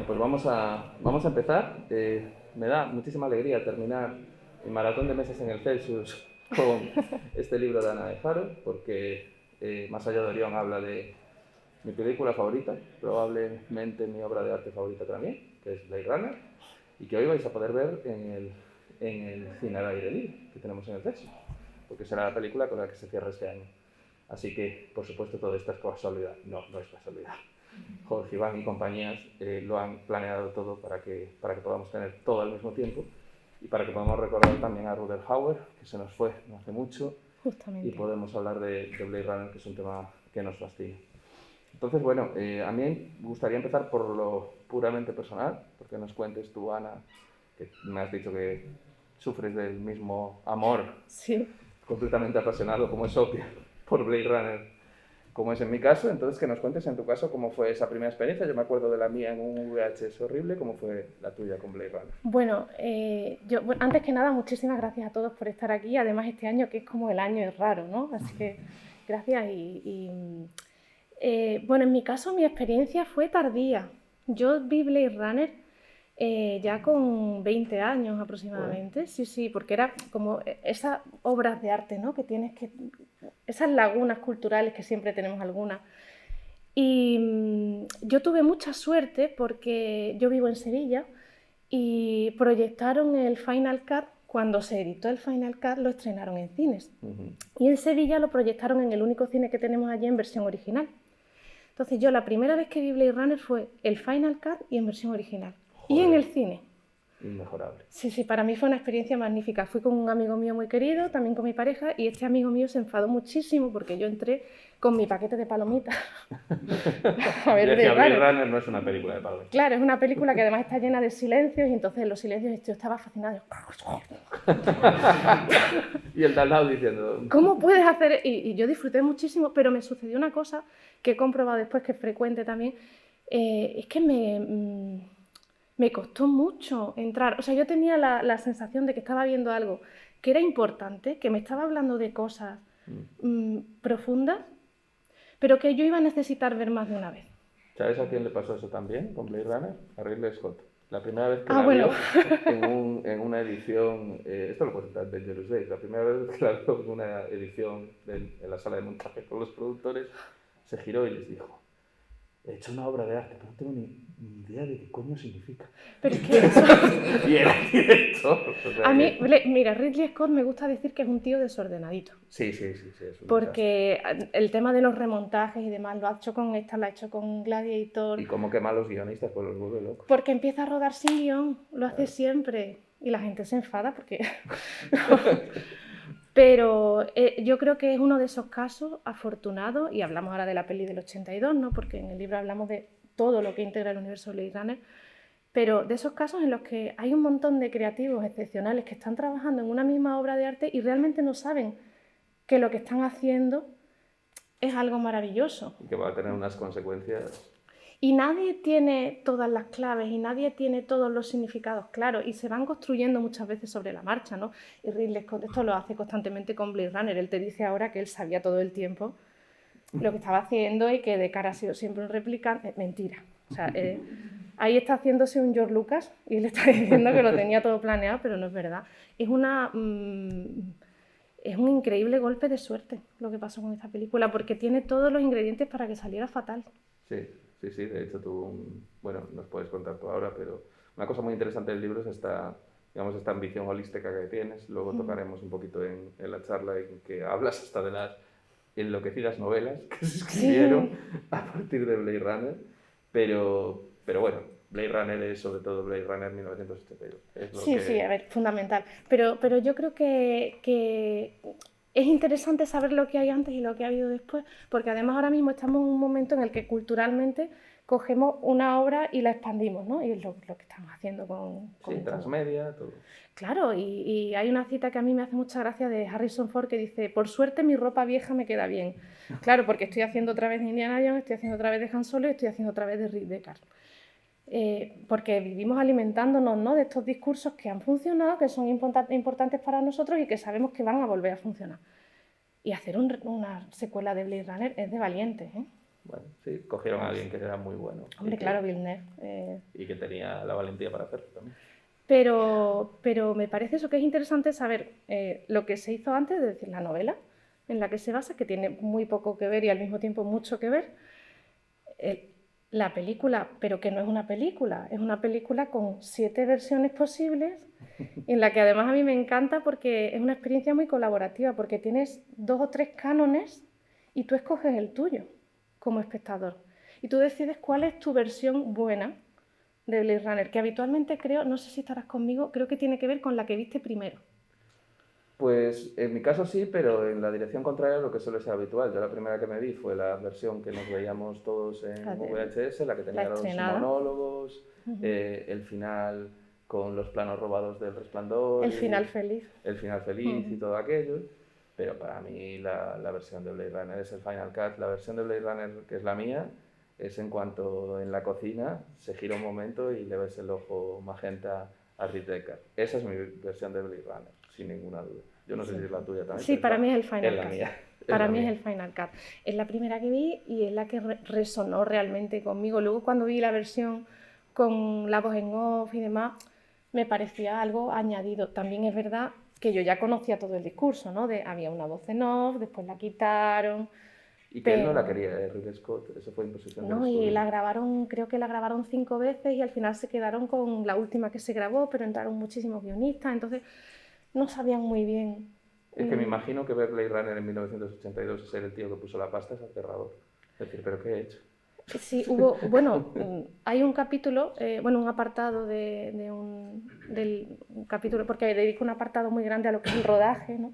pues vamos a empezar. Me da muchísima alegría terminar mi maratón de meses en el Celsius con este libro de Ana de Faro, porque Más allá de Orión habla de mi película favorita, probablemente mi obra de arte favorita también, que es Blade Runner, y que hoy vais a poder ver en el cine al aire libre que tenemos en el Celsius, porque será la película con la que se cierra este año. Así que, por supuesto, todo esto es casualidad. No, no es casualidad. Jorge, Iván y compañías lo han planeado todo para que podamos tener todo al mismo tiempo y para que podamos recordar también a Rutger Hauer, que se nos fue no hace mucho, Justamente. y podemos hablar de Blade Runner, que es un tema que nos fascina. Entonces, bueno, a mí me gustaría empezar por lo puramente personal, porque nos cuentes tú, Ana, que me has dicho que sufres del mismo amor Sí. completamente apasionado, como es obvio, por Blade Runner, como es en mi caso. Entonces, que nos cuentes en tu caso cómo fue esa primera experiencia. Yo me acuerdo de la mía en un VHS horrible. ¿Cómo fue la tuya con Blade Runner? Bueno, antes que nada, muchísimas gracias a todos por estar aquí. Además, este año que es como el año es raro, ¿no? Así que gracias. Bueno, en mi caso, mi experiencia fue tardía. Yo vi Blade Runner ya con 20 años aproximadamente. Sí, porque era como esas obras de arte, ¿no? Que tienes que... Esas lagunas culturales que siempre tenemos algunas. Y yo tuve mucha suerte porque yo vivo en Sevilla y proyectaron el Final Cut. Cuando se editó el Final Cut lo estrenaron en cines. Y en Sevilla lo proyectaron en el único cine que tenemos allí en versión original. Entonces yo la primera vez que vi Blade Runner fue el Final Cut y en versión original. Joder. Y en el cine. Inmejorable. Sí, para mí fue una experiencia magnífica. Fui con un amigo mío muy querido, también con mi pareja, y este amigo mío se enfadó muchísimo porque yo entré con mi paquete de palomitas. A ver, Blade Runner no es una película de palomitas. Claro, es una película que además está llena de silencios, y entonces en los silencios yo estaba fascinada. Y el de al lado diciendo... ¿Cómo puedes hacer? Y yo disfruté muchísimo, pero me sucedió una cosa que he comprobado después, que es frecuente también, es que me costó mucho entrar. O sea, yo tenía la sensación de que estaba viendo algo que era importante, que me estaba hablando de cosas profundas, pero que yo iba a necesitar ver más de una vez. ¿Sabes a quién le pasó eso también con Blade Runner? A Ridley Scott. La primera vez que bueno. vio en una edición, esto lo cuenta Dangerous Days, la primera vez que la vio en una edición en la sala de montaje con los productores, se giró y les dijo: he hecho una obra de arte, pero no tengo ni idea de qué coño significa. Pero es que eso... Y era director. O sea, a mí, mira, Ridley Scott me gusta decir que es un tío desordenadito. Sí. Es porque el tema de los remontajes y demás lo ha hecho con esta, lo ha hecho con Gladiator. Y cómo quema a los guionistas, pues los vuelve locos. Porque empieza a rodar sin guión, lo hace siempre. Y la gente se enfada porque... Pero yo creo que es uno de esos casos afortunados, y hablamos ahora de la peli del 82, ¿no? Porque en el libro hablamos de todo lo que integra el universo Blade Runner, pero de esos casos en los que hay un montón de creativos excepcionales que están trabajando en una misma obra de arte y realmente no saben que lo que están haciendo es algo maravilloso. Y que va a tener unas consecuencias... Y nadie tiene todas las claves y nadie tiene todos los significados claros, y se van construyendo muchas veces sobre la marcha, ¿no? Y Ridley Scott esto lo hace constantemente con Blade Runner. Él te dice ahora que él sabía todo el tiempo lo que estaba haciendo y que de cara ha sido siempre un replicante. Mentira. O sea, ahí está haciéndose un George Lucas y le está diciendo que lo tenía todo planeado, pero no es verdad. Es un increíble golpe de suerte lo que pasó con esta película, porque tiene todos los ingredientes para que saliera fatal. Sí, de hecho bueno, nos puedes contar tú ahora, pero una cosa muy interesante del libro es esta ambición holística que tienes. Luego tocaremos un poquito en la charla en que hablas hasta de las enloquecidas novelas que se escribieron a partir de Blade Runner, pero bueno, Blade Runner es sobre todo Blade Runner 1982. Sí, a ver, fundamental. Pero yo creo que es interesante saber lo que hay antes y lo que ha habido después, porque además ahora mismo estamos en un momento en el que culturalmente cogemos una obra y la expandimos, ¿no? Y es lo que estamos haciendo con transmedia, todo. Claro, y hay una cita que a mí me hace mucha gracia de Harrison Ford que dice: por suerte mi ropa vieja me queda bien. Claro, porque estoy haciendo otra vez de Indiana Jones, estoy haciendo otra vez de Han Solo y estoy haciendo otra vez de Rick Deckard. Porque vivimos alimentándonos, ¿no?, de estos discursos que han funcionado, que son importantes para nosotros y que sabemos que van a volver a funcionar. Y hacer una secuela de Blade Runner es de valientes, ¿eh? Bueno, sí, cogieron a alguien que era muy bueno. Hombre, claro, Villeneuve. Y que tenía la valentía para hacerlo también. Pero me parece eso que es interesante saber lo que se hizo antes, es decir, la novela en la que se basa, que tiene muy poco que ver y al mismo tiempo mucho que ver, la película, pero que no es una película con 7 versiones posibles, en la que además a mí me encanta porque es una experiencia muy colaborativa, porque tienes 2 o 3 cánones y tú escoges el tuyo como espectador. Y tú decides cuál es tu versión buena de Blade Runner, que habitualmente creo, no sé si estarás conmigo, creo que tiene que ver con la que viste primero. Pues en mi caso sí, pero en la dirección contraria a lo que suele ser habitual. Yo la primera que me vi fue la versión que nos veíamos todos en VHS, la que tenía los monólogos, el final con los planos robados del Resplandor. El final feliz. El final feliz y todo aquello. Pero para mí la versión de Blade Runner es el Final Cut. La versión de Blade Runner, que es la mía, es en cuanto en la cocina se gira un momento y le ves el ojo magenta a Rick Deckard. Esa es mi versión de Blade Runner, sin ninguna duda. Yo no sé si es la tuya también. Sí, para mí es el Final Cut. Mía. Para mí es el Final Cut. Es la primera que vi y es la que resonó realmente conmigo. Luego cuando vi la versión con la voz en off y demás, me parecía algo añadido. También es verdad que yo ya conocía todo el discurso, ¿no? Había una voz en off, después la quitaron. Y que él no la quería, Ridley Scott, eso fue imposición del estudio. Y la grabaron, creo que la grabaron 5 veces y al final se quedaron con la última que se grabó, pero entraron muchísimos guionistas, entonces no sabían muy bien. Es que me imagino que ver Blade Runner en 1982 y ser el tío que puso la pasta es aterrador. Es decir, ¿pero qué he hecho? Sí, hay un capítulo, un apartado del capítulo, porque dedico un apartado muy grande a lo que es el rodaje, ¿no?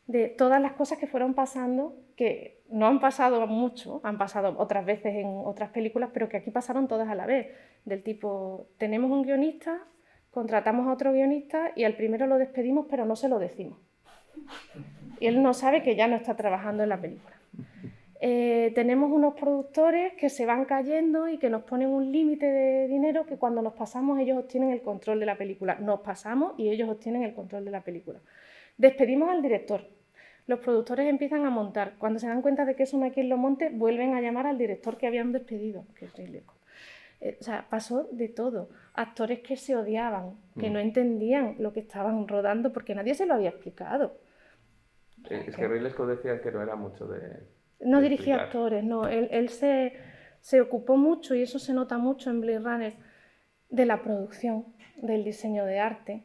De todas las cosas que fueron pasando, que no han pasado mucho, han pasado otras veces en otras películas, pero que aquí pasaron todas a la vez. Del tipo, tenemos un guionista, contratamos a otro guionista y al primero lo despedimos, pero no se lo decimos. Y él no sabe que ya no está trabajando en la película. Tenemos unos productores que se van cayendo y que nos ponen un límite de dinero que cuando nos pasamos ellos obtienen el control de la película. Nos pasamos y ellos obtienen el control de la película. Despedimos al director. Los productores empiezan a montar. Cuando se dan cuenta de que eso no hay quien lo monte, vuelven a llamar al director que habían despedido, que es Ridley Scott. O sea, pasó de todo. Actores que se odiaban, que no entendían lo que estaban rodando porque nadie se lo había explicado. Es que Ridley Scott decía que no era mucho de... No dirigía actores, no. Él se ocupó mucho, y eso se nota mucho en Blade Runner, de la producción, del diseño de arte,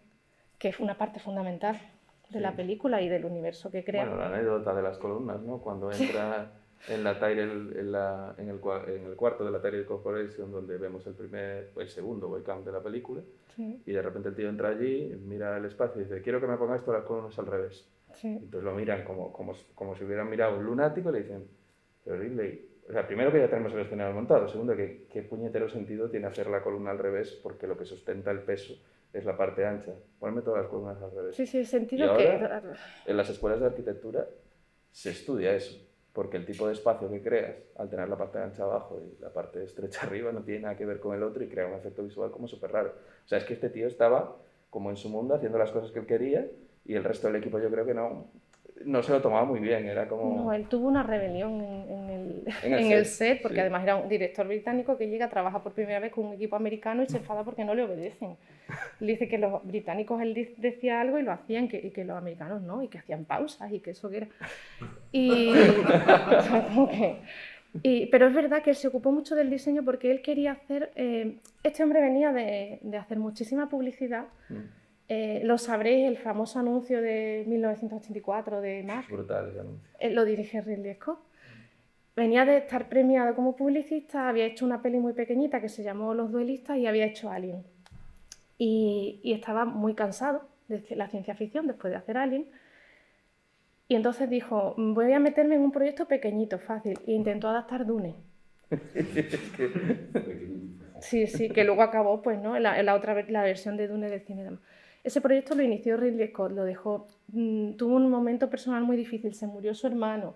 que es una parte fundamental de la película y del universo que crea. Bueno, la anécdota de las columnas, ¿no? Cuando entra en la Tyrell, en el cuarto de la Tyrell Corporation, donde vemos el segundo webcam de la película, y de repente el tío entra allí, mira el espacio y dice, quiero que me pongáis todas las columnas al revés. Entonces lo miran como si hubieran mirado un lunático y le dicen, pero Ridley, o sea, primero que ya tenemos el escenario montado, segundo que qué puñetero sentido tiene hacer la columna al revés, porque lo que sustenta el peso es la parte ancha. Ponme todas las columnas al revés. Sí, el sentido y ahora, en las escuelas de arquitectura se estudia eso, porque el tipo de espacio que creas al tener la parte ancha abajo y la parte estrecha arriba no tiene nada que ver con el otro y crea un efecto visual como súper raro. O sea, es que este tío estaba como en su mundo haciendo las cosas que él quería y el resto del equipo yo creo que no se lo tomaba muy bien, era como... No, él tuvo una rebelión en el set, porque además era un director británico que llega a trabajar por primera vez con un equipo americano y se enfada porque no le obedecen. Le dice que los británicos él decía algo y lo hacían, y que los americanos no, y que hacían pausas y que eso que era... pero es verdad que él se ocupó mucho del diseño porque él quería hacer... este hombre venía de hacer muchísima publicidad. Lo sabréis, el famoso anuncio de 1984 de Mac. Brutal ese anuncio. Lo dirige Ridley Scott. Venía de estar premiado como publicista, había hecho una peli muy pequeñita que se llamó Los Duelistas y había hecho Alien. Y estaba muy cansado de la ciencia ficción después de hacer Alien. Y entonces dijo, voy a meterme en un proyecto pequeñito, fácil. E intentó adaptar Dune. Sí, que luego acabó pues, ¿no? la versión de Dune del cine. Ese proyecto lo inició Ridley Scott, lo dejó, tuvo un momento personal muy difícil, se murió su hermano,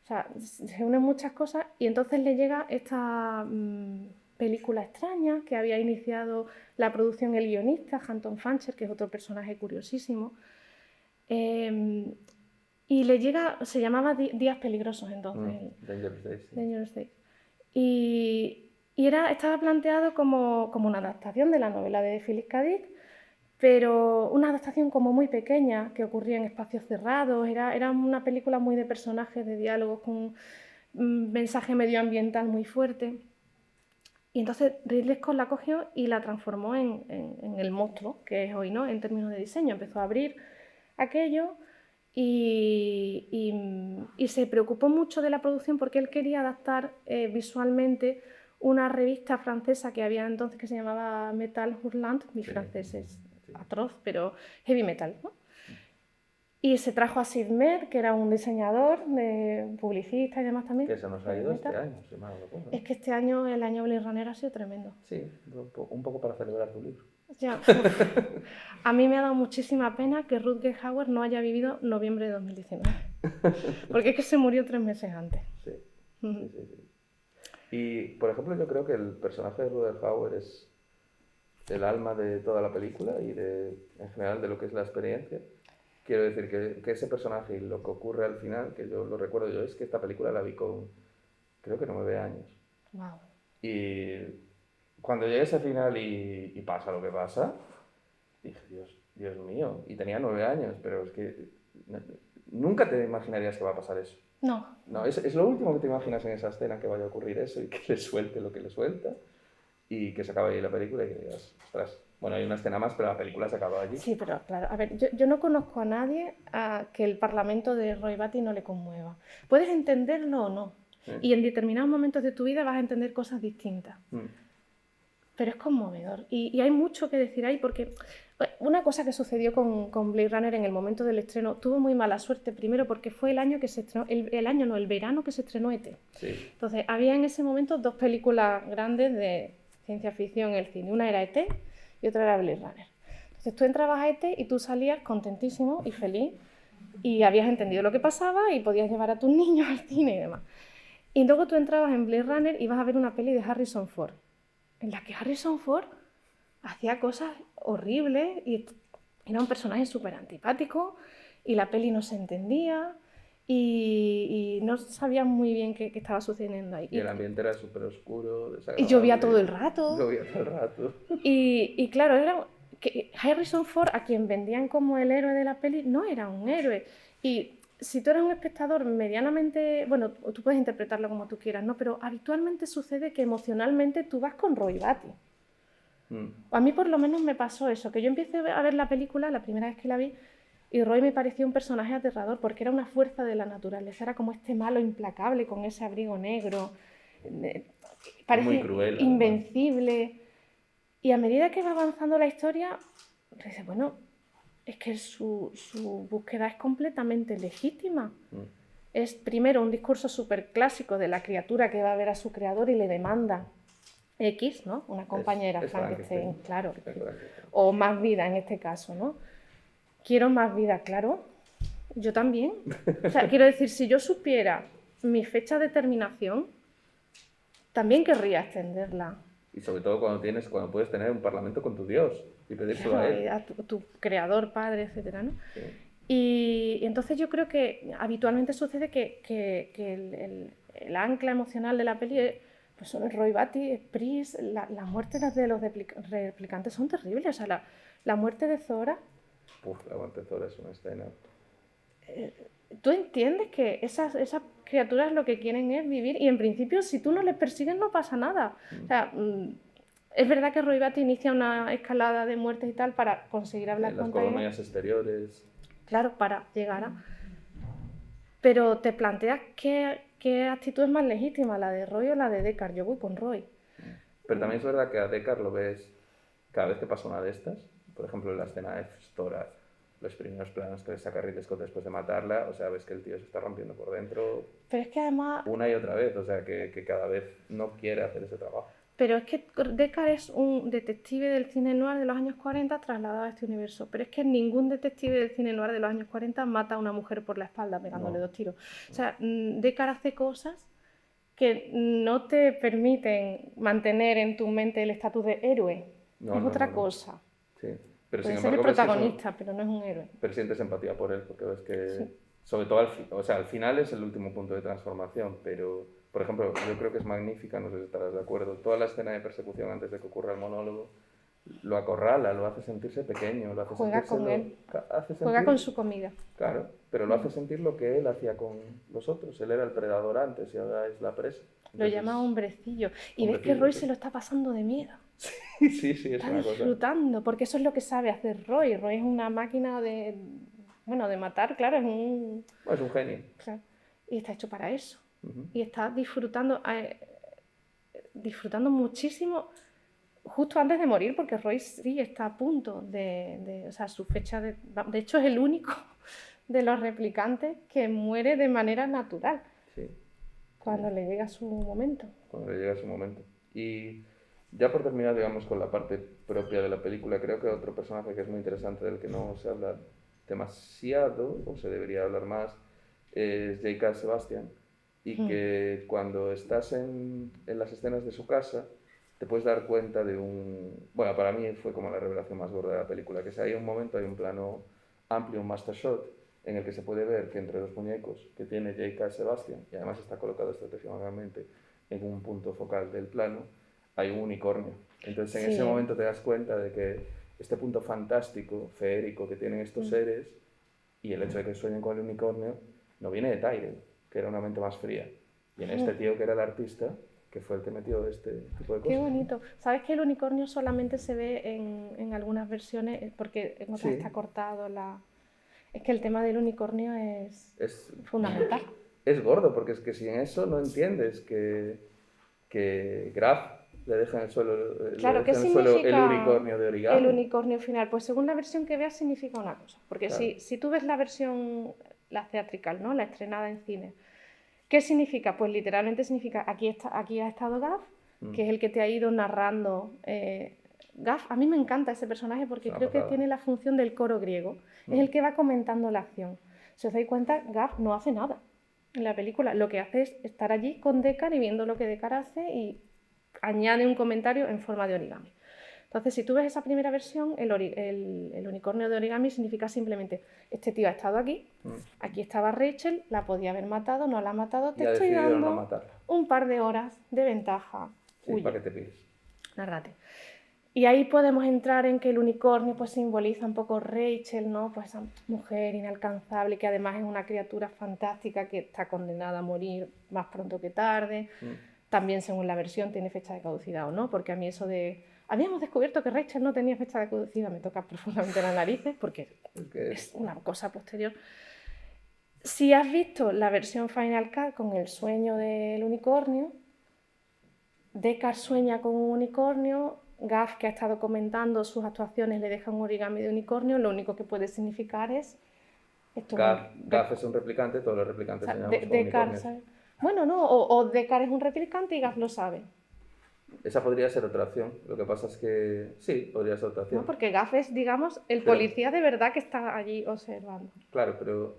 o sea, se unen muchas cosas y entonces le llega esta película extraña que había iniciado la producción el guionista, Hampton Fancher, que es otro personaje curiosísimo, y Y le llega, se llamaba Días Peligrosos entonces, Dangerous Days, sí. Dangerous Days. Y estaba planteado como una adaptación de la novela de Philip K. Dick, pero una adaptación como muy pequeña, que ocurría en espacios cerrados, era una película muy de personajes, de diálogos, con un mensaje medioambiental muy fuerte. Y entonces Ridley Scott la cogió y la transformó en el monstruo que es hoy, ¿no? En términos de diseño. Empezó a abrir aquello y se preocupó mucho de la producción porque él quería adaptar visualmente una revista francesa que había entonces que se llamaba Metal Hurlant. Mi francés es atroz, pero heavy metal, ¿no? Y se trajo a Sid Mead, que era un diseñador, publicista y demás también. Que se nos ha ido este año, si mal no recuerdo. Es que este año, el año Blade Runner ha sido tremendo. Sí, un poco para celebrar tu libro. Ya, a mí me ha dado muchísima pena que Rutger Hauer no haya vivido noviembre de 2019. Porque es que se murió 3 meses antes. Sí, sí. Y, por ejemplo, yo creo que el personaje de Rutger Hauer es el alma de toda la película y en general de lo que es la experiencia. Quiero decir que ese personaje y lo que ocurre al final, que yo lo recuerdo yo, es que esta película la vi con, creo que 9 años. Wow. Y cuando llegué a ese final y pasa lo que pasa, dije, Dios mío, y tenía 9 años, pero es que nunca te imaginarías que va a pasar eso. No, es lo último que te imaginas en esa escena, que vaya a ocurrir eso y que le suelte lo que le suelta y que se acabe ahí la película y que digas, ostras. Bueno, hay una escena más, pero la película se acaba allí. Sí, pero claro, a ver, yo no conozco a nadie a que el Parlamento de Roy Batty no le conmueva. Puedes entenderlo o no, y en determinados momentos de tu vida vas a entender cosas distintas. Pero es conmovedor, y hay mucho que decir ahí, porque una cosa que sucedió con Blade Runner en el momento del estreno, tuvo muy mala suerte, primero porque fue el año que se estrenó, el verano que se estrenó E.T. Sí. Entonces, había en ese momento 2 películas grandes de ciencia ficción en el cine, una era E.T. y otra era Blade Runner. Entonces tú entrabas a ET y tú salías contentísimo y feliz y habías entendido lo que pasaba y podías llevar a tus niños al cine y demás. Y luego tú entrabas en Blade Runner y vas a ver una peli de Harrison Ford, en la que Harrison Ford hacía cosas horribles y era un personaje súper antipático y la peli no se entendía y no sabías muy bien qué estaba sucediendo ahí. Y el ambiente era súper oscuro, y llovía todo el rato. Y claro, era que Harrison Ford, a quien vendían como el héroe de la peli, no era un héroe. Y si tú eres un espectador medianamente, bueno, tú puedes interpretarlo como tú quieras, ¿no? Pero habitualmente sucede que emocionalmente tú vas con Roy Batty. A mí por lo menos me pasó eso, que yo empecé a ver la película, la primera vez que la vi, y Roy me pareció un personaje aterrador porque era una fuerza de la naturaleza, era como este malo implacable con ese abrigo negro, parece muy cruel, invencible. Y a medida que va avanzando la historia, dices, bueno, es que su búsqueda es completamente legítima. Es primero un discurso súper clásico de la criatura que va a ver a su creador y le demanda X, ¿no? Una compañera, Frankenstein, claro. O más vida en este caso, ¿no? Quiero más vida, claro. Yo también. O sea, quiero decir, si yo supiera mi fecha de terminación, también querría extenderla. Y sobre todo cuando puedes tener un parlamento con tu Dios y pedírselo a él. A tu creador, padre, etcétera, ¿no? Sí. Y entonces yo creo que habitualmente sucede que el ancla emocional de la peli pues son el Roy Batty, Pris, las muertes de los replicantes son terribles. O sea, la muerte de Zora. La muerte de Zora es una escena. Tú entiendes que esas criaturas lo que quieren es vivir y en principio si tú no les persigues no pasa nada. O sea, es verdad que Roy Batty inicia una escalada de muertes y tal para conseguir hablar con las colonias exteriores. Claro, para llegar a... Pero te planteas qué actitud es más legítima, la de Roy o la de Deckard. Yo voy con Roy. Pero también es verdad que a Deckard lo ves cada vez que pasa una de estas. Por ejemplo, en la escena de Zora, los primeros planos que le saca Ridley Scott después de matarla, o sea, ves que el tío se está rompiendo por dentro. Pero es que además... Una y otra vez, o sea, que cada vez no quiere hacer ese trabajo. Pero es que Deckard es un detective del cine noir de los años 40 trasladado a este universo. Pero es que ningún detective del cine noir de los años 40 mata a una mujer por la espalda pegándole 2 tiros. O sea, Deckard hace cosas que no te permiten mantener en tu mente el estatus de héroe. Es otra cosa. Sí. Pero puede ser el protagonista, pero no es un héroe. Pero sientes empatía por él porque ves que sobre todo al final es el último punto de transformación, pero, por ejemplo, yo creo que es magnífica, no sé si estarás de acuerdo, toda la escena de persecución antes de que ocurra el monólogo, lo acorrala, lo hace sentirse pequeño, lo hace Juega con él, juega con su comida. Claro, pero lo hace sentir lo que él hacía con los otros. Él era el predador antes y ahora es la presa. Entonces, lo llama hombrecillo. Y ves que Roy se lo está pasando de miedo. Sí, es está una cosa. disfrutando, porque eso es lo que sabe hacer Roy. Roy es una máquina de matar, claro, es un... Es un genio. Claro, y está hecho para eso. Y está disfrutando muchísimo justo antes de morir, porque Roy sí está a punto o sea, su fecha de hecho es el único de los replicantes que muere de manera natural. Sí. Cuando le llega su momento. Cuando le llega su momento. Y ya por terminar, digamos, con la parte propia de la película, creo que otro personaje que es muy interesante, del que no se habla demasiado, o se debería hablar más, es J.K. Sebastian. Y que cuando estás en las escenas de su casa, te puedes dar cuenta de bueno, para mí fue como la revelación más gorda de la película, que es hay un momento, hay un plano amplio, un master shot, en el que se puede ver que entre los muñecos que tiene J.K. Sebastian, y además está colocado estratégicamente en un punto focal del plano, hay un unicornio. Entonces en ese momento te das cuenta de que este punto fantástico, feérico que tienen estos seres, y el hecho de que sueñen con el unicornio, no viene de Tyrell, que era una mente más fría. Y en este tío que era el artista, que fue el que metió este tipo de cosas. Qué bonito. ¿Sabes que el unicornio solamente se ve en algunas versiones? Porque en otras está cortado Es que el tema del unicornio es fundamental. Es gordo, porque es que sin eso no entiendes que Graf le deja en el suelo, claro, ¿qué significa el unicornio de origami? El unicornio final, pues según la versión que veas significa una cosa. Porque claro, si tú ves la versión, la theatrical, ¿no? La estrenada en cine, ¿qué significa? Pues literalmente significa aquí ha estado Gaff, que es el que te ha ido narrando. Gaff, a mí me encanta ese personaje porque creo que tiene la función del coro griego. Es el que va comentando la acción. Si os dais cuenta, Gaff no hace nada en la película. Lo que hace es estar allí con Deckard y viendo lo que Deckard hace y añade un comentario en forma de origami. Entonces, si tú ves esa primera versión, el unicornio de origami significa simplemente, este tío ha estado aquí, aquí estaba Rachel, la podía haber matado, no la ha matado, te estoy dando un par de horas de ventaja. Sí, para que te pides. Nárrate. Y ahí podemos entrar en que el unicornio pues simboliza un poco Rachel, ¿no? Pues esa mujer inalcanzable que además es una criatura fantástica que está condenada a morir más pronto que tarde. También según la versión tiene fecha de caducidad o no, porque a mí eso de... Habíamos descubierto que Rachel no tenía fecha de caducidad, me toca profundamente las narices porque es una cosa posterior. Si has visto la versión Final Cut con el sueño del unicornio, Deckard sueña con un unicornio, Gaff, que ha estado comentando sus actuaciones, le deja un origami de unicornio, lo único que puede significar es... Gaff es un replicante, todos los replicantes soñamos con unicornios. Bueno, no, o Deckard es un replicante y Gaff lo sabe. Esa podría ser otra opción. Lo que pasa es que sí, podría ser otra opción. No, porque Gaff es, digamos, el policía de verdad que está allí observando. Claro, pero...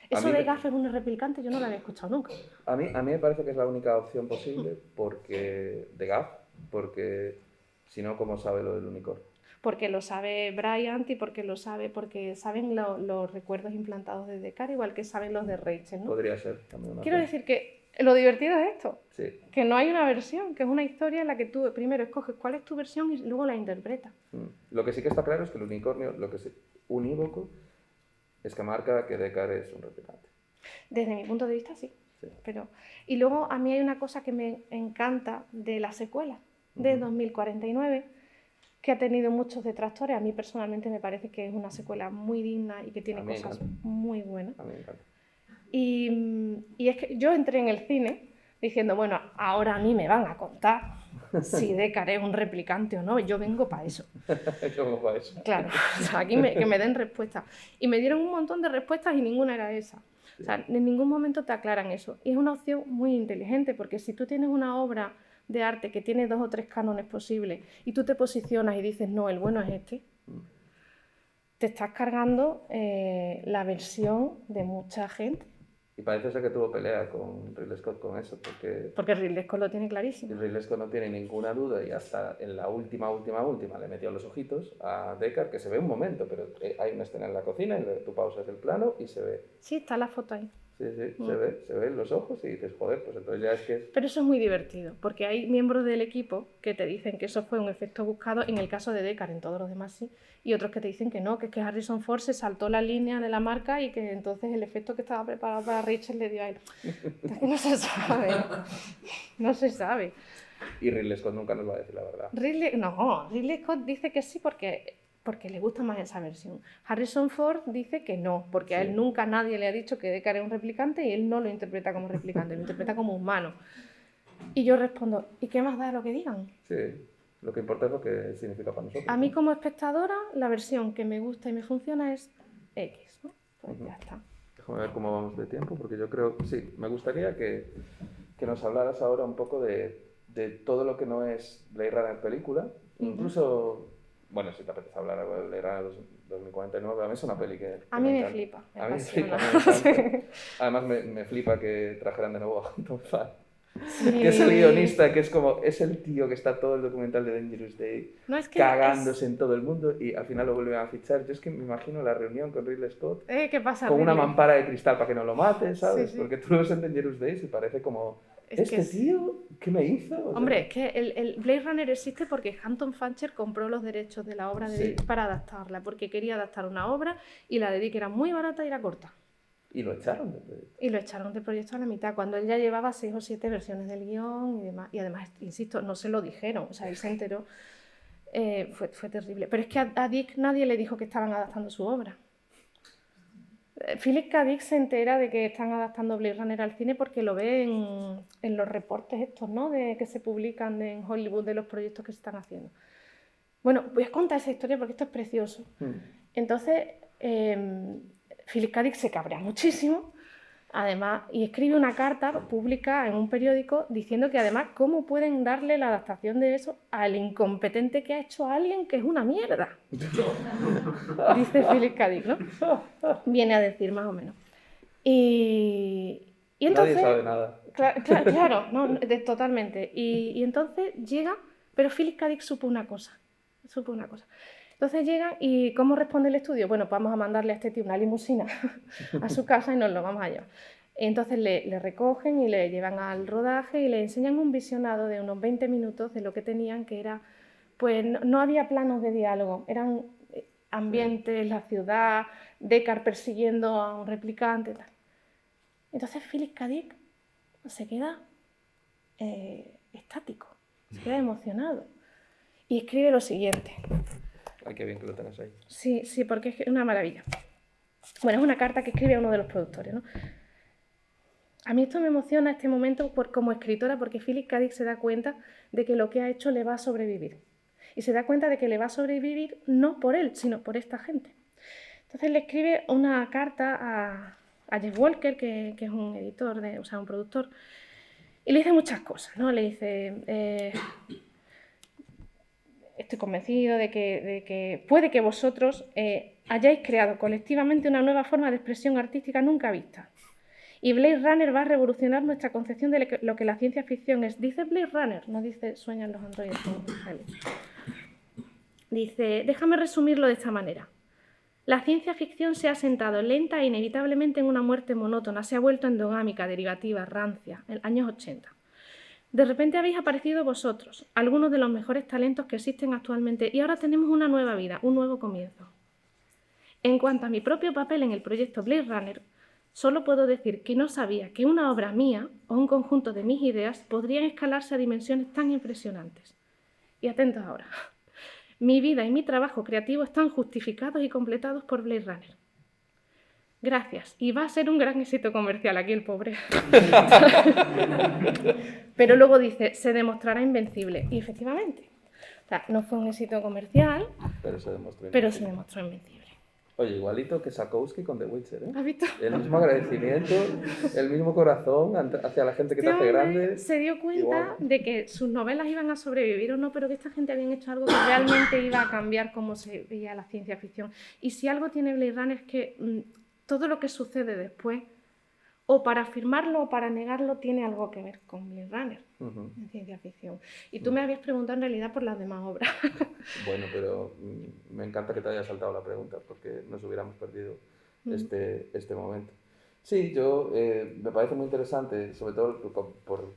Eso de Gaff es un replicante yo no lo había escuchado nunca. A mí me parece que es la única opción posible de Gaff, porque si no, ¿cómo sabe lo del unicornio? Porque lo sabe Bryant y porque saben los recuerdos implantados de Deckard, igual que saben los de Rachel, ¿no? Podría ser también una Quiero decir que lo divertido es esto, sí, que no hay una versión, que es una historia en la que tú primero escoges cuál es tu versión y luego la interpretas. Lo que sí que está claro es que el unicornio, lo que es unívoco, es que marca que Deckard es un replicante. Desde mi punto de vista, sí. Y luego a mí hay una cosa que me encanta de la secuela, de 2049, que ha tenido muchos detractores. A mí personalmente me parece que es una secuela muy digna y que tiene cosas muy buenas. A mí me encanta. Y es que yo entré en el cine diciendo, bueno, ahora a mí me van a contar si Deckard es un replicante o no, yo vengo para eso. Yo vengo para eso. Claro, o sea, aquí que me den respuestas. Y me dieron un montón de respuestas y ninguna era esa. O sea, en ningún momento te aclaran eso. Y es una opción muy inteligente, porque si tú tienes una obra de arte que tiene 2 o 3 cánones posibles y tú te posicionas y dices, no, el bueno es este, te estás cargando la versión de mucha gente. Y parece ser que tuvo pelea con Ridley Scott con eso, Porque Ridley Scott lo tiene clarísimo. Ridley Scott no tiene ninguna duda y hasta en la última le metió los ojitos a Deckard, que se ve un momento, pero hay una escena en la cocina y tú pausas el plano y se ve. Sí, está la foto ahí. Sí, se ven los ojos y dices, joder, pues entonces ya es que... Pero eso es muy divertido, porque hay miembros del equipo que te dicen que eso fue un efecto buscado en el caso de Deckard, en todos los demás sí, y otros que te dicen que no, que es que Harrison Ford se saltó la línea de la marca y que entonces el efecto que estaba preparado para Rachel le dio a él. Es que no se sabe, no se sabe. Y Ridley Scott nunca nos va a decir la verdad. Ridley Scott dice que sí porque le gusta más esa versión. Harrison Ford dice que no, porque a él nunca nadie le ha dicho que Deckard es un replicante y él no lo interpreta como replicante, lo interpreta como humano. Y yo respondo, ¿y qué más da lo que digan? Sí, lo que importa es lo que significa para nosotros. A mí como espectadora, la versión que me gusta y me funciona es X, ¿no? Pues ya está. Déjame ver cómo vamos de tiempo, porque yo creo, sí, me gustaría que nos hablaras ahora un poco de todo lo que no es Blade Runner película, incluso... Bueno, si te apetece hablar algo de Blade Runner 2049, a mí es una peli que a mí me encanta. flipa. A mí me flipa, me encanta. Además me flipa que trajeran de nuevo a Tom Farr, que es el guionista, que es el tío que está todo el documental de Dangerous Day cagándose en todo el mundo y al final lo vuelven a fichar. Yo es que me imagino la reunión con Ridley Scott ¿qué pasa, con una Ridley? mampara de cristal para que no lo mate, ¿sabes? Sí. Porque tú lo ves en Dangerous Days y parece como... tío, ¿qué me hizo? Hombre, es que el Blade Runner existe porque Hampton Fancher compró los derechos de la obra de Dick para adaptarla, porque quería adaptar una obra y la de Dick era muy barata y era corta. Y lo echaron del proyecto. Y lo echaron del proyecto a la mitad, cuando él ya llevaba 6 o 7 versiones del guión y demás. Y además, insisto, no se lo dijeron, o sea, él se enteró. Fue terrible. Pero es que a Dick nadie le dijo que estaban adaptando su obra. Philip K. Dick se entera de que están adaptando Blade Runner al cine porque lo ve en los reportes estos, ¿no? Que se publican en Hollywood de los proyectos que se están haciendo. Bueno, voy a contar esa historia porque esto es precioso. Entonces, Philip K. Dick se cabrea muchísimo, además, y escribe una carta pública en un periódico diciendo que además, ¿cómo pueden darle la adaptación de eso al incompetente que ha hecho a alguien que es una mierda? Dice Philip K. Dick, ¿no? Viene a decir más o menos. Y entonces... Nadie sabe nada. Claro, no, totalmente. Y entonces llega, pero Philip K. Dick supo una cosa. Entonces llegan y ¿cómo responde el estudio? Bueno, pues vamos a mandarle a este tío una limusina a su casa y nos lo vamos a llevar. Entonces le recogen y le llevan al rodaje y le enseñan un visionado de unos 20 minutos de lo que tenían, que era, pues no había planos de diálogo, eran ambientes, la ciudad, Deckard persiguiendo a un replicante, tal. Entonces Philip K. Dick se queda estático, se queda emocionado y escribe lo siguiente. Ay, qué bien que lo tengas ahí. Sí, porque es una maravilla. Bueno, es una carta que escribe a uno de los productores, ¿no? A mí esto me emociona, este momento, como escritora, porque Philip K. Dick se da cuenta de que lo que ha hecho le va a sobrevivir. Y se da cuenta de que le va a sobrevivir no por él, sino por esta gente. Entonces le escribe una carta a Jeff Walker, que es un editor, un productor, y le dice muchas cosas, ¿no? Le dice... estoy convencido de que puede que vosotros hayáis creado colectivamente una nueva forma de expresión artística nunca vista. Y Blade Runner va a revolucionar nuestra concepción de lo que la ciencia ficción es. Dice Blade Runner, no dice sueñan los androides. Dice, déjame resumirlo de esta manera. La ciencia ficción se ha sentado lenta e inevitablemente en una muerte monótona, se ha vuelto endogámica, derivativa, rancia, en años 80. De repente habéis aparecido vosotros, algunos de los mejores talentos que existen actualmente, y ahora tenemos una nueva vida, un nuevo comienzo. En cuanto a mi propio papel en el proyecto Blade Runner, solo puedo decir que no sabía que una obra mía o un conjunto de mis ideas podrían escalarse a dimensiones tan impresionantes. Y atentos ahora, mi vida y mi trabajo creativo están justificados y completados por Blade Runner. Gracias. Y va a ser un gran éxito comercial aquí el pobre. Pero luego dice, se demostrará invencible. Y efectivamente, o sea, no fue un éxito comercial, pero se demostró invencible. Oye, igualito que Sapkowski con The Witcher, ¿eh? ¿Has visto? El mismo agradecimiento, el mismo corazón hacia la gente que te hace grande. Se dio cuenta de que sus novelas iban a sobrevivir o no, pero que esta gente habían hecho algo que realmente iba a cambiar cómo se veía la ciencia ficción. Y si algo tiene Blade Runner es que... todo lo que sucede después, o para afirmarlo o para negarlo tiene algo que ver con Blade Runner en ciencia ficción. Y tú me habías preguntado en realidad por las demás obras. Bueno, pero me encanta que te hayas saltado la pregunta porque nos hubiéramos perdido este momento. Sí, yo me parece muy interesante, sobre todo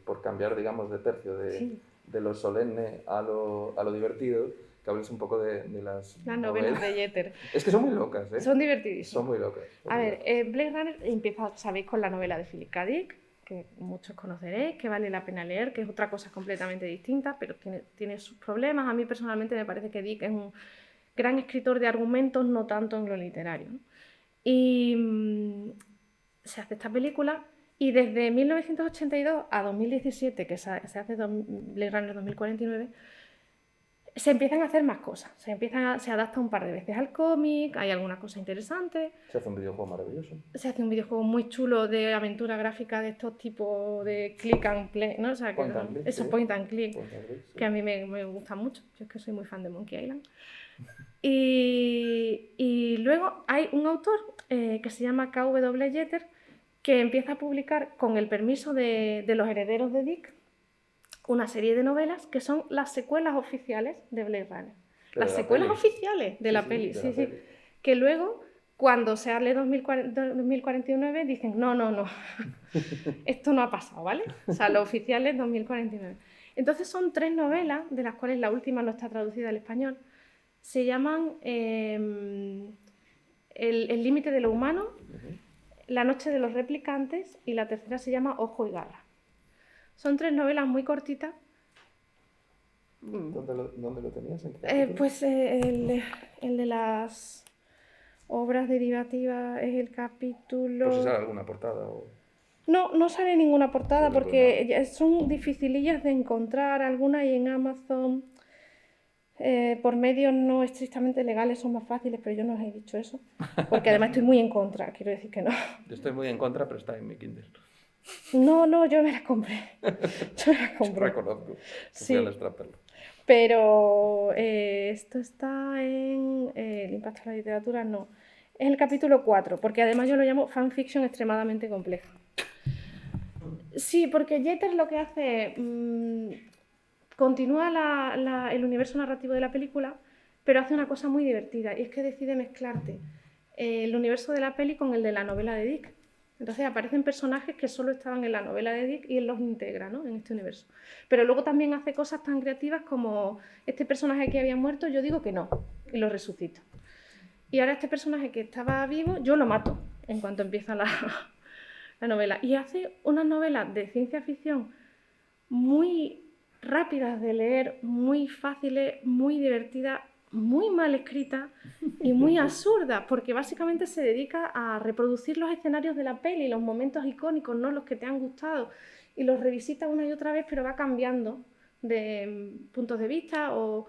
por cambiar, digamos, de tercio, de lo solemne a lo divertido, que hables un poco de las novelas de Jeter. Es que son muy locas, ¿eh? Son divertidísimas. Son muy locas. A ver, Blade Runner empieza, sabéis, con la novela de Philip K. Dick, que muchos conoceréis, que vale la pena leer, que es otra cosa completamente distinta, pero tiene sus problemas. A mí personalmente me parece que Dick es un gran escritor de argumentos, no tanto en lo literario, ¿no? Y se hace esta película y desde 1982 a 2017, que se hace Blade Runner 2049, se empiezan a hacer más cosas. Se adapta un par de veces al cómic, hay alguna cosa interesante. Se hace un videojuego maravilloso. Se hace un videojuego muy chulo de aventura gráfica de estos tipos de click and play, ¿no? O sea, point and click, esos sí. point and click, Sí. que a mí me gustan mucho. Yo es que soy muy fan de Monkey Island. Y luego hay un autor que se llama K.W. Jeter, que empieza a publicar, con el permiso de los herederos de Dick, una serie de novelas que son las secuelas oficiales de Blade Runner. Las secuelas oficiales de la peli, sí. Que luego, cuando se hable 2049, dicen, no, esto no ha pasado, ¿vale? O sea, lo oficial es 2049. Entonces son 3 novelas, de las cuales la última no está traducida al español. Se llaman El límite de lo humano, La noche de los replicantes, y la tercera se llama Ojo y garra. Son 3 novelas muy cortitas. ¿Dónde lo tenías? Pues el de las obras derivativas es el capítulo... ¿Por si sale alguna portada? No sale ninguna portada porque son dificilillas de encontrar. Algunas y en Amazon, por medios no estrictamente legales, son más fáciles, pero yo no os he dicho eso. Porque además estoy muy en contra, quiero decir que no. Yo estoy muy en contra, pero está en mi Kindle. No, yo me las compré. Yo reconozco. Sí. Fui al extraperlo. Pero esto está en El impacto de la literatura, no. Es el capítulo 4, porque además yo lo llamo fanfiction extremadamente compleja. Sí, porque Jeter lo que hace continúa el universo narrativo de la película, pero hace una cosa muy divertida, y es que decide mezclarte el universo de la peli con el de la novela de Dick. Entonces aparecen personajes que solo estaban en la novela de Dick y él los integra, ¿no?, en este universo. Pero luego también hace cosas tan creativas como este personaje que había muerto, yo digo que no, y lo resucito. Y ahora este personaje que estaba vivo, yo lo mato en cuanto empieza la novela. Y hace unas novelas de ciencia ficción muy rápidas de leer, muy fáciles, muy divertidas, muy mal escrita y muy absurda, porque básicamente se dedica a reproducir los escenarios de la peli, los momentos icónicos, ¿no?, los que te han gustado, y los revisita una y otra vez, pero va cambiando de puntos de vista o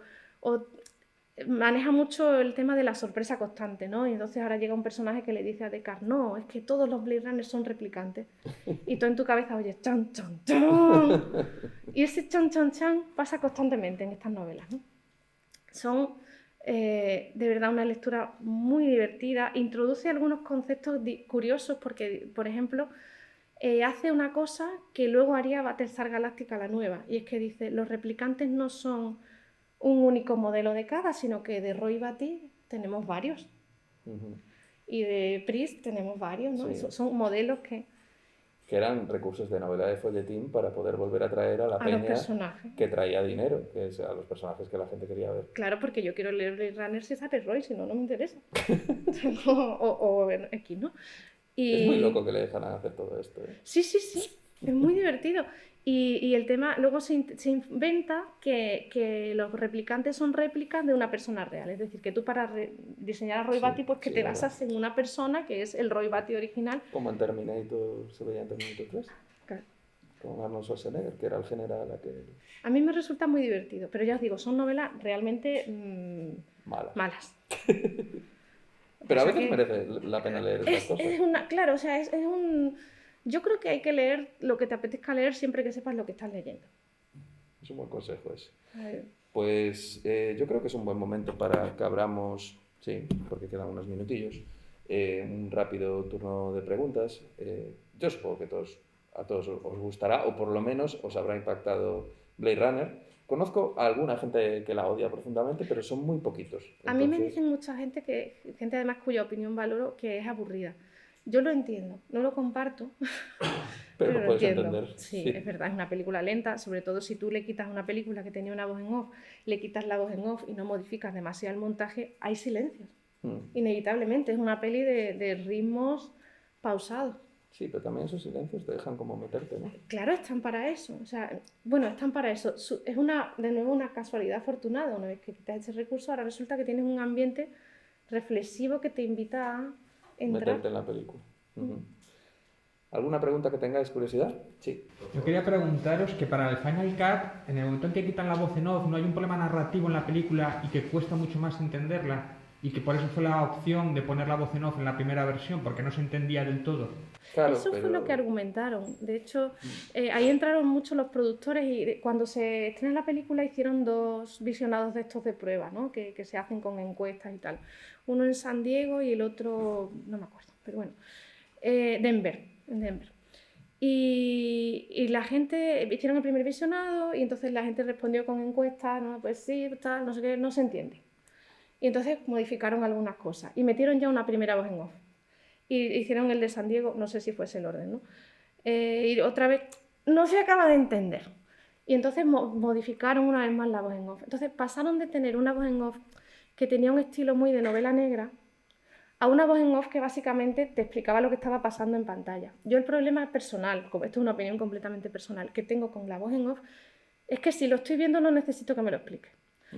maneja mucho el tema de la sorpresa constante, ¿no? Y entonces ahora llega un personaje que le dice a Descartes, no, es que todos los Blade Runners son replicantes. Y tú en tu cabeza oyes chan, chan, chan. Y ese chan, chan, chan pasa constantemente en estas novelas, ¿no? Son de verdad una lectura muy divertida, introduce algunos conceptos curiosos porque, por ejemplo, hace una cosa que luego haría Battlestar Galactica la nueva, y es que dice, los replicantes no son un único modelo de cada, sino que de Roy Batty tenemos varios. Y de Priest tenemos varios, ¿no? Sí. Son modelos que eran recursos de novela de folletín para poder volver a traer a la peña que traía dinero, que es a los personajes que la gente quería ver. Claro, porque yo quiero leer Blade Runner si sale Roy, si no, no me interesa. o X, ¿no? Es muy loco que le dejan hacer todo esto, ¿eh? Sí, es muy divertido. Y el tema, luego se inventa que los replicantes son réplicas de una persona real. Es decir, que tú para diseñar a Roy Batty, pues que te basas en una persona que es el Roy Batty original. Como en Terminator, se veía en Terminator 3. Claro. Con Arnold Schwarzenegger, que era el general A mí me resulta muy divertido, pero ya os digo, son novelas realmente malas. Pero a veces merece la pena leer estas cosas. Claro, o sea, yo creo que hay que leer lo que te apetezca leer siempre que sepas lo que estás leyendo. Es un buen consejo ese. Pues yo creo que es un buen momento para que abramos, sí, porque quedan unos minutillos, un rápido turno de preguntas. Yo supongo que a todos os gustará, o por lo menos os habrá impactado Blade Runner. Conozco a alguna gente que la odia profundamente, pero son muy poquitos. A mí me Entonces, dicen mucha gente, gente además cuya opinión valoro, que es aburrida. Yo lo entiendo, no lo comparto, pero pero lo lo puedes entiendo. entender. Sí, es Sí. verdad, es una película lenta, sobre todo si tú le quitas una película que tenía una voz en off, le quitas la voz en off y no modificas demasiado el montaje, hay silencios. Inevitablemente, es una peli de ritmos pausados. Sí, pero también esos silencios te dejan como meterte, ¿no? Claro, están para eso. O sea, bueno, están para eso. Es una, de nuevo, una casualidad afortunada. Una vez que quitas ese recurso, ahora resulta que tienes un ambiente reflexivo que te invita a entrar. Meterte en la película. ¿Alguna pregunta que tengáis curiosidad? Sí. Yo quería preguntaros que para el Final Cut, en el momento en que quitan la voz en off, ¿no hay un problema narrativo en la película y que cuesta mucho más entenderla? Y que por eso fue la opción de poner la voz en off en la primera versión, porque no se entendía del todo. Claro, Eso fue lo que argumentaron. De hecho, ahí entraron muchos los productores y cuando se estrena la película hicieron 2 visionados de estos de prueba, ¿no? que se hacen con encuestas y tal. Uno en San Diego y el otro, no me acuerdo, pero bueno, en Denver. Y la gente, hicieron el primer visionado y entonces la gente respondió con encuestas, ¿no? Pues sí, tal, no sé qué, no se entiende. Y entonces modificaron algunas cosas y metieron ya una primera voz en off. Y hicieron el de San Diego, no sé si fuese el orden, ¿no? Y otra vez, no se acaba de entender. Y entonces modificaron una vez más la voz en off. Entonces pasaron de tener una voz en off que tenía un estilo muy de novela negra a una voz en off que básicamente te explicaba lo que estaba pasando en pantalla. Yo el problema personal, como esto es una opinión completamente personal, que tengo con la voz en off, es que si lo estoy viendo no necesito que me lo explique.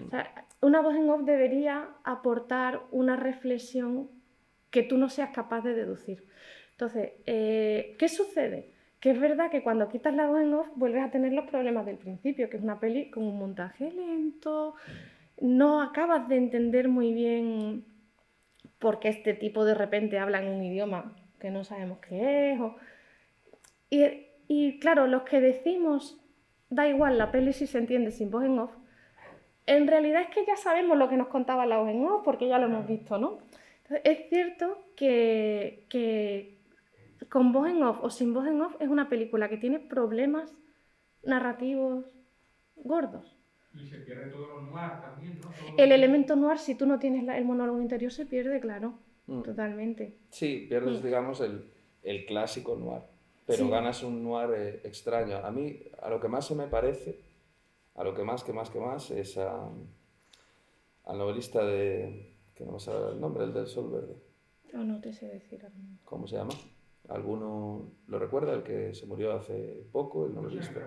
O sea, una voz en off debería aportar una reflexión que tú no seas capaz de deducir. Entonces, ¿qué sucede? Que es verdad que cuando quitas la voz en off vuelves a tener los problemas del principio, que es una peli con un montaje lento, no acabas de entender muy bien por qué este tipo de repente habla en un idioma que no sabemos qué es. Y claro, los que decimos, da igual la peli si se entiende sin voz en off, en realidad es que ya sabemos lo que nos contaba la voz en off porque ya lo hemos visto, ¿no? Entonces, es cierto que con voz en off o sin voz en off es una película que tiene problemas narrativos gordos. Y se pierde todo lo noir también, ¿no? El elemento noir, si tú no tienes el monólogo interior, se pierde, claro, totalmente. Sí, pierdes, digamos, el clásico noir, pero Sí. ganas un noir extraño. A mí, a lo que más se me parece, a lo que más, es al novelista que no me sale el nombre, el del Sol Verde. Oh, no te sé decir ahora mismo. ¿Cómo se llama? ¿Alguno lo recuerda? El que se murió hace poco, el novelista.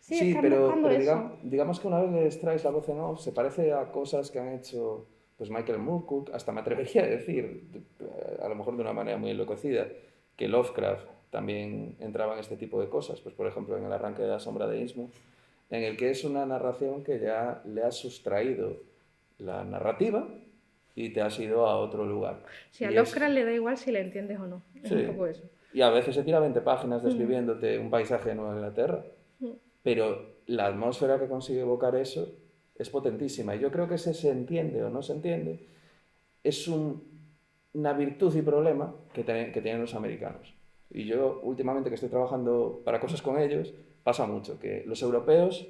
Sí, Sí, están pero buscando eso. digamos que una vez le extraes la voz en off, se parece a cosas que han hecho pues Michael Moorcock, hasta me atrevería a decir, a lo mejor de una manera muy enloquecida, que Lovecraft también entraba en este tipo de cosas, pues por ejemplo en El arranque de la sombra de Innsmouth, en el que es una narración que ya le ha sustraído la narrativa y te has ido a otro lugar. Si a Y Lovecraft le da igual si le entiendes o no. Es sí. un poco eso. Y a veces se tira 20 páginas describiéndote un paisaje de Nueva Inglaterra. Pero la atmósfera que consigue evocar eso es potentísima. Y yo creo que ese se entiende o no se entiende es una virtud y problema que tienen los americanos. Y yo últimamente que estoy trabajando para cosas con ellos, pasa mucho que los europeos,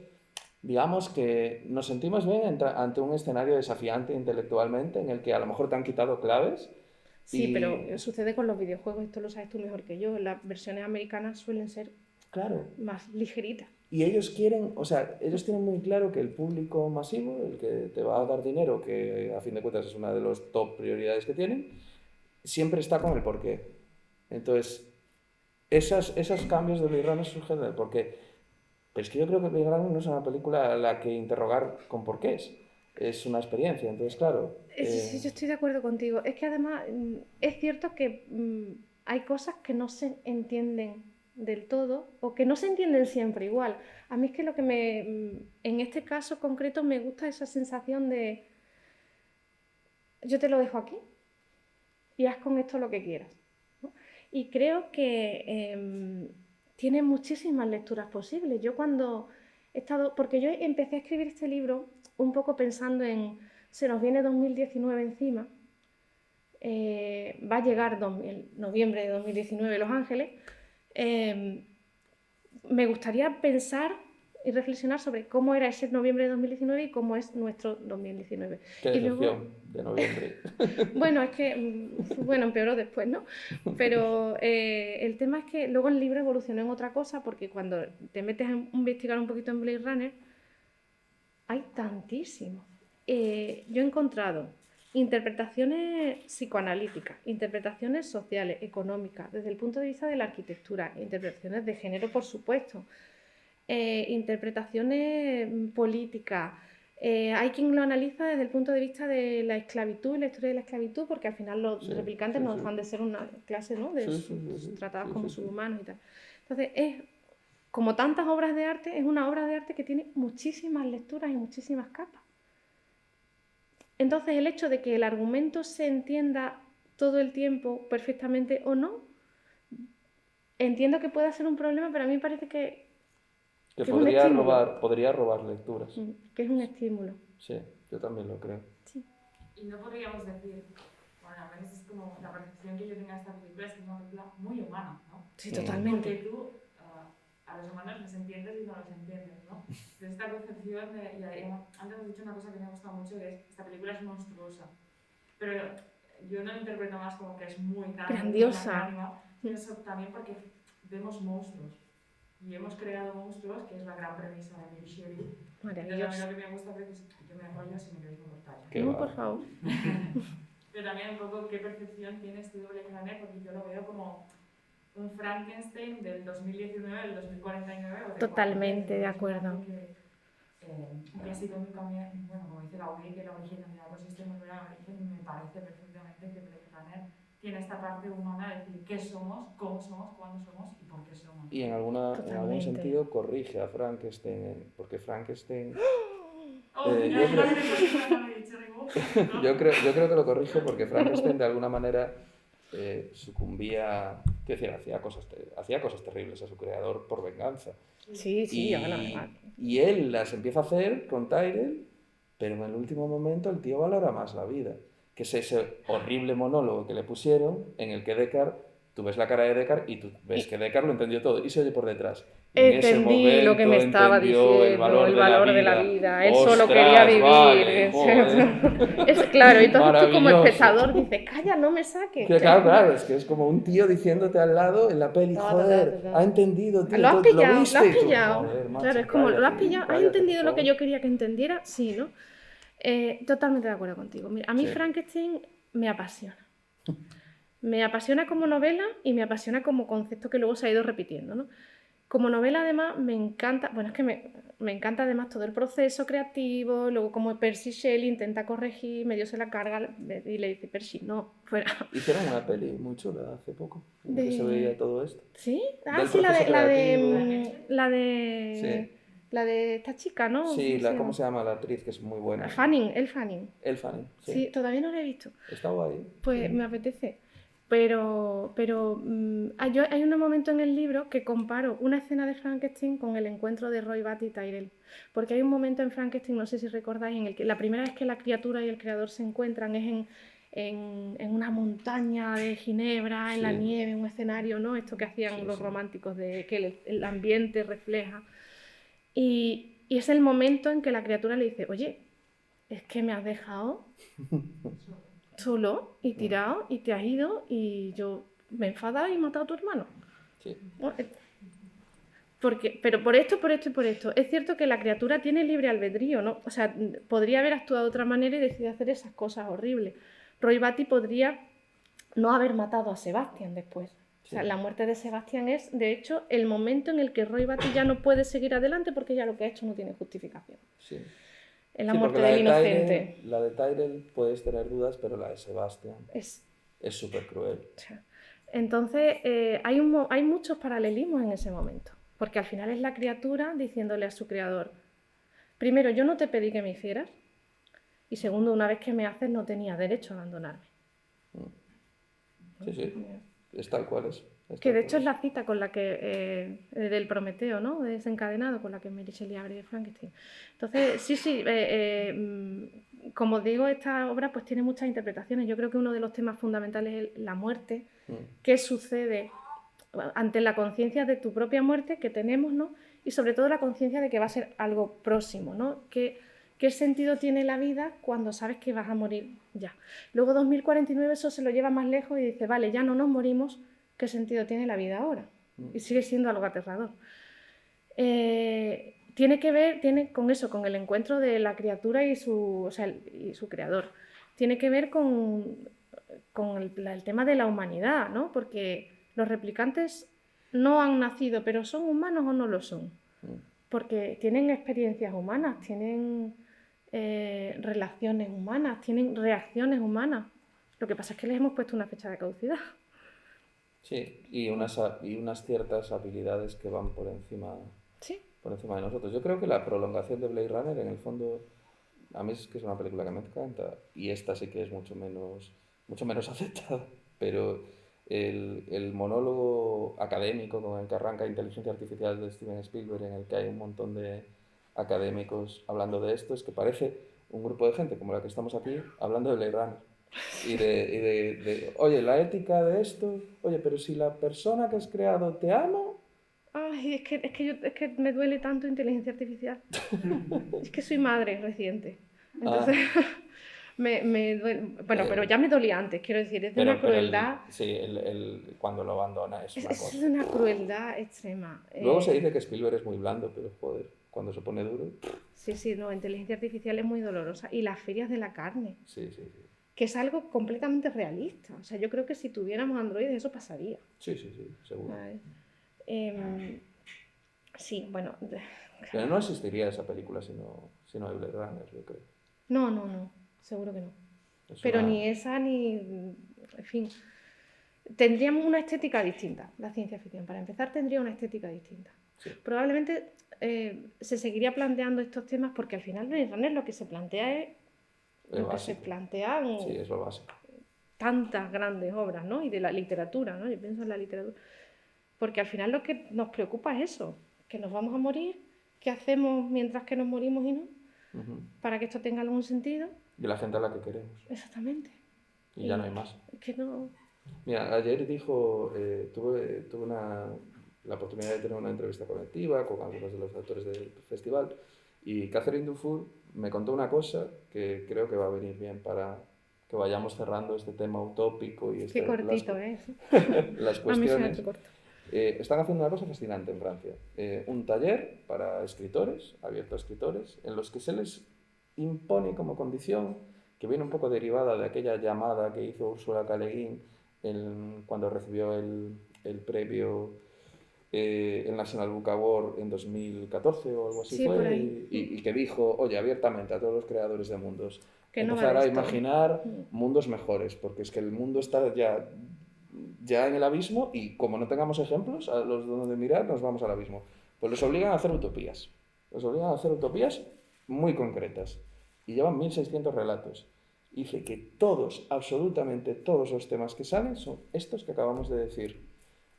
digamos que nos sentimos bien ante un escenario desafiante intelectualmente en el que a lo mejor te han quitado claves. Sí, pero sucede con los videojuegos, esto lo sabes tú mejor que yo. Las versiones americanas suelen ser claro, más ligeritas. y ellos quieren, o sea, ellos tienen muy claro que el público masivo, el que te va a dar dinero, que a fin de cuentas es una de las top prioridades que tienen, siempre está con el porqué. Entonces, esos cambios de Blade Runner surgen del porqué. Pero es que yo creo que Blade Runner no es una película a la que interrogar con porqués. Es una experiencia, entonces claro. Sí, yo estoy de acuerdo contigo. Es que además es cierto que hay cosas que no se entienden del todo o que no se entienden siempre igual. A mí es que lo que en este caso concreto me gusta esa sensación de yo te lo dejo aquí y haz con esto lo que quieras, ¿no? Y creo que tiene muchísimas lecturas posibles. Yo cuando he estado, porque yo empecé a escribir este libro un poco pensando en se nos viene 2019 encima va a llegar en noviembre de 2019 Los Ángeles, me gustaría pensar y reflexionar sobre cómo era ese noviembre de 2019 y cómo es nuestro 2019. Qué Y decepción luego, de noviembre. bueno, es que, bueno, empeoró después, ¿no? Pero el tema es que luego el libro evolucionó en otra cosa, porque cuando te metes a investigar un poquito en Blade Runner, hay tantísimo. Yo he encontrado interpretaciones psicoanalíticas, interpretaciones sociales, económicas, desde el punto de vista de la arquitectura, interpretaciones de género, por supuesto, interpretaciones políticas. Hay quien lo analiza desde el punto de vista de la esclavitud y la historia de la esclavitud, porque al final los replicantes no dejan de ser una clase, ¿no? Tratados como subhumanos y tal. Entonces, como tantas obras de arte, es una obra de arte que tiene muchísimas lecturas y muchísimas capas. Entonces, el hecho de que el argumento se entienda todo el tiempo perfectamente o no, entiendo que pueda ser un problema, pero a mí me parece que podría robar lecturas. Que es un estímulo. Sí, yo también lo creo. Sí. Y no podríamos decir, bueno, a veces es como la percepción que yo tengo de esta película es que es una película muy humana, ¿no? Sí, totalmente. Porque tú a los humanos les entiendes y no los entiendes, ¿no? Entonces esta concepción y antes has dicho una cosa que me ha gustado mucho, que es esta película es monstruosa, pero yo no la interpreto más como que es muy grandiosa, sino también porque vemos monstruos y hemos creado monstruos, que es la gran premisa de Mary Shelley. Entonces a mí lo que me gusta es que yo me enrollo si me queréis preguntar. No, por favor. Pero también un poco qué percepción tiene este Blade Runner, porque yo lo veo como un Frankenstein del 2019, del 2049. Totalmente de acuerdo. Que ha sido muy cambiado, bueno, como dice la Uri, que la originalidad de los sistemas de la origen, me parece perfectamente que Blade Runner tiene esta parte humana de decir qué somos, cómo somos, cuándo somos y por qué somos. Y en algún sentido corrige a Frankenstein, porque Frankenstein... yo creo que lo corrige porque Frankenstein de alguna manera sucumbía, que decir, hacía cosas terribles a su creador por venganza. Sí, y él las empieza a hacer con Tyrell, pero en el último momento el tío valora más la vida, que es ese horrible monólogo que le pusieron en el que Deckard, tú ves la cara de Deckard y tú ves que Deckard lo entendió todo y se oye por detrás. Entendí lo que me estaba diciendo, el valor de la vida. Él solo quería vivir. Vale, es claro, y entonces tú como espectador dices, calla, no me saques. Claro, es que es como un tío diciéndote al lado en la peli, joder, ha entendido, tío, lo has pillado, ¿lo viste? Lo has pillado. Joder, macho, claro, es como, ¿lo has pillado? ¿Has entendido lo que yo quería que entendiera? Sí, ¿no? Totalmente de acuerdo contigo. Mira, a mí Frankenstein me apasiona. Me apasiona como novela y me apasiona como concepto que luego se ha ido repitiendo, ¿no? Como novela, además, me encanta, bueno, es que me encanta además todo el proceso creativo, luego como Percy Shelley intenta corregir, medio se la carga y le dice, Percy, no, fuera. Hicieron una peli muy chula hace poco, en que se veía todo esto. ¿Sí? Sí, la de esta chica, ¿no? Sí, ¿cómo se llama la actriz? Que es muy buena. Elle Fanning. Elle Fanning, sí. Sí, todavía no la he visto. Está guay. Pues sí. Me apetece. Pero hay un momento en el libro que comparo una escena de Frankenstein con el encuentro de Roy Batty y Tyrell. Porque hay un momento en Frankenstein, no sé si recordáis, en el que la primera vez que la criatura y el creador se encuentran es en una montaña de Ginebra, en la nieve, un escenario, ¿no? Esto que hacían los románticos, de que el ambiente refleja. Y es el momento en que la criatura le dice, oye, es que me has dejado solo y tirado y te has ido y yo me he enfadado y he matado a tu hermano. Sí. Pero por esto, por esto y por esto. Es cierto que la criatura tiene libre albedrío, ¿no? O sea, podría haber actuado de otra manera y decidido hacer esas cosas horribles. Roy Batty podría no haber matado a Sebastian después. O sea, la muerte de Sebastian es, de hecho, el momento en el que Roy Batty ya no puede seguir adelante porque ya lo que ha hecho no tiene justificación. Sí. En la muerte del inocente. La de Tyrell puedes tener dudas, pero la de Sebastian es súper cruel. Entonces, hay muchos paralelismos en ese momento, porque al final es la criatura diciéndole a su creador, primero, yo no te pedí que me hicieras, y segundo, una vez que me haces no tenía derecho a abandonarme. Sí. Es tal cual es. Que de hecho es la cita con la que, del Prometeo, ¿no? Desencadenado, con la que Mary Shelley abre de Frankenstein. Entonces, sí, como digo, esta obra pues tiene muchas interpretaciones. Yo creo que uno de los temas fundamentales es la muerte. ¿Qué sucede ante la conciencia de tu propia muerte que tenemos, ¿no? Y sobre todo la conciencia de que va a ser algo próximo, ¿no? ¿Qué sentido tiene la vida cuando sabes que vas a morir ya? Luego 2049 eso se lo lleva más lejos y dice, vale, ya no nos morimos, ¿qué sentido tiene la vida ahora? Y sigue siendo algo aterrador. Tiene que ver con eso, con el encuentro de la criatura y su creador. Tiene que ver con el tema de la humanidad, ¿no? Porque los replicantes no han nacido, pero ¿son humanos o no lo son? Porque tienen experiencias humanas, tienen relaciones humanas, tienen reacciones humanas. Lo que pasa es que les hemos puesto una fecha de caducidad. Sí, y unas ciertas habilidades que van por encima de nosotros. Yo creo que la prolongación de Blade Runner, en el fondo, a mí es que es una película que me encanta, y esta sí que es mucho menos aceptada, pero el monólogo académico con el que arranca Inteligencia Artificial de Steven Spielberg, en el que hay un montón de académicos hablando de esto, es que parece un grupo de gente como la que estamos aquí hablando de Blade Runner. Y oye, la ética de esto, oye, pero si la persona que has creado te ama... Ay, es que me duele tanto inteligencia artificial. Es que soy madre reciente. Entonces, me duele. Bueno, pero ya me dolía antes, quiero decir, es de una crueldad... Cuando lo abandona es una cosa. Es una crueldad extrema. Luego se dice que Spielberg es muy blando, pero joder, cuando se pone duro... Sí, no, inteligencia artificial es muy dolorosa. Y las ferias de la carne. Sí. Que es algo completamente realista. O sea, yo creo que si tuviéramos androides eso pasaría. Sí, seguro. Sí, bueno... Pero no existiría esa película si no hay Blade Runner, yo creo. No, seguro que no. Pero ni esa ni... En fin, tendríamos una estética distinta, la ciencia ficción. Para empezar, tendría una estética distinta. Sí. Probablemente se seguiría planteando estos temas porque al final Blade Runner lo que se plantea es lo que se plantean es lo básico. Tantas grandes obras, ¿no? Y de la literatura, ¿no? Yo pienso en la literatura. Porque al final lo que nos preocupa es eso, que nos vamos a morir, qué hacemos mientras que nos morimos y no, para que esto tenga algún sentido. Y la gente a la que queremos. Exactamente. Y ya no hay más. Es que no... Mira, ayer tuve la oportunidad de tener una entrevista colectiva con algunos de los autores del festival, y Catherine Dufour me contó una cosa que creo que va a venir bien para que vayamos cerrando este tema utópico y Qué cortito es. Las cuestiones. A mí se me ha hecho corto. Están haciendo una cosa fascinante en Francia. Un taller para escritores, abierto a escritores, en los que se les impone como condición, que viene un poco derivada de aquella llamada que hizo Ursula K. Le Guin cuando recibió el premio el National Book Award en 2014 o algo así, sí, fue, y que dijo, oye, abiertamente a todos los creadores de mundos, que empezar a imaginar mundos mejores, porque es que el mundo está ya en el abismo, y como no tengamos ejemplos a los donde mirar, nos vamos al abismo. Pues los obligan a hacer utopías. Los obligan a hacer utopías muy concretas. Y llevan 1600 relatos. Y dice que absolutamente todos los temas que salen son estos que acabamos de decir.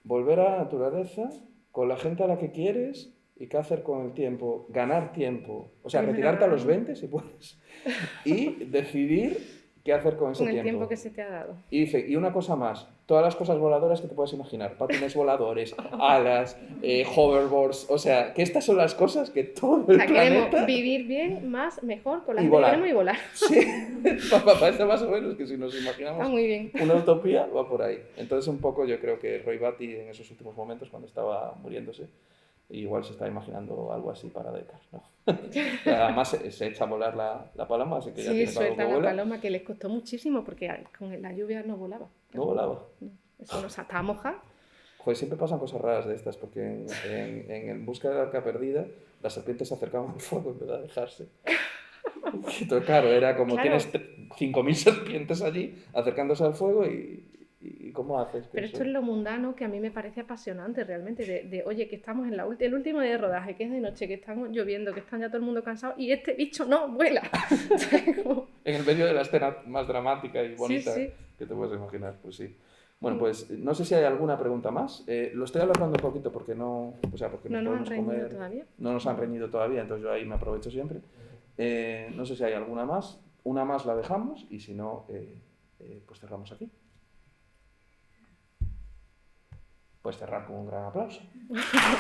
Volver a la naturaleza, con la gente a la que quieres, y qué hacer con el tiempo, ganar tiempo, o sea, retirarte a los 20 si puedes, y decidir qué hacer con ese tiempo. Con el tiempo que se te ha dado. Y dice, y una cosa más, todas las cosas voladoras que te puedas imaginar, patines voladores, alas, hoverboards, o sea, que estas son las cosas que todo el planeta... queremos vivir bien, mejor, con la gente que queremos y volar. Sí, parece más o menos que si nos imaginamos Está muy bien. una utopía, va por ahí. Entonces un poco yo creo que Roy Batty en esos últimos momentos, cuando estaba muriéndose, igual se está imaginando algo así para Descartes, ¿no? Además se echa a volar la paloma, así que ya tiene algo que suelta la vuela. paloma, que les costó muchísimo porque con la lluvia no volaba. No volaba. No, eso no, estaba mojada. Joder, siempre pasan cosas raras de estas, porque en Busca de la Arca Perdida las serpientes se acercaban al fuego en vez de alejarse. Entonces, claro, era como tienes 5.000 serpientes allí acercándose al fuego y ¿cómo haces? Pero esto es lo mundano que a mí me parece apasionante realmente, de oye, que estamos en el último día de rodaje, que es de noche, que estamos lloviendo, que están ya todo el mundo cansado y este bicho no vuela. En el medio de la escena más dramática y bonita sí. que te puedes imaginar, pues sí. Bueno, pues no sé si hay alguna pregunta más. Lo estoy alargando un poquito porque no, o sea, porque No nos han podemos reñido comer. todavía. No nos han reñido todavía, entonces yo ahí me aprovecho siempre. No sé si hay alguna más. Una más la dejamos y si no, pues cerramos aquí. Pues cerrar con un gran aplauso. Vosotros.